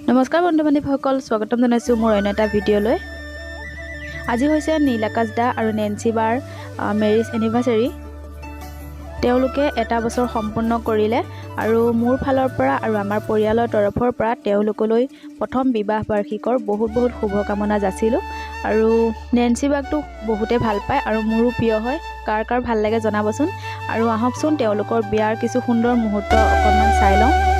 নমস্কাৰ বন্ধু বান্ধৱীসকল, স্বাগতম জনাইছোঁ মোৰ অন্য এটা ভিডিঅ'লৈ। আজি হৈছে নীল আকাশ দা আৰু নেন্সি বাৰ মেৰিজ এনিভাৰ্চাৰী। তেওঁলোকে এটা বছৰ সম্পূৰ্ণ কৰিলে আৰু মোৰ ফালৰ পৰা আৰু আমাৰ পৰিয়ালৰ তৰফৰ পৰা তেওঁলোকলৈ প্ৰথম বিবাহ বাৰ্ষিকৰ বহুত শুভকামনা যাচিলোঁ। আৰু নেন্সি বাকটো বহুতে ভাল পায় আৰু মোৰো প্ৰিয় হয়। কাৰ কাৰ ভাল লাগে জনাবচোন। আৰু আহকচোন তেওঁলোকৰ বিয়াৰ কিছু সুন্দৰ মুহূৰ্ত অকণমান চাই লওঁ।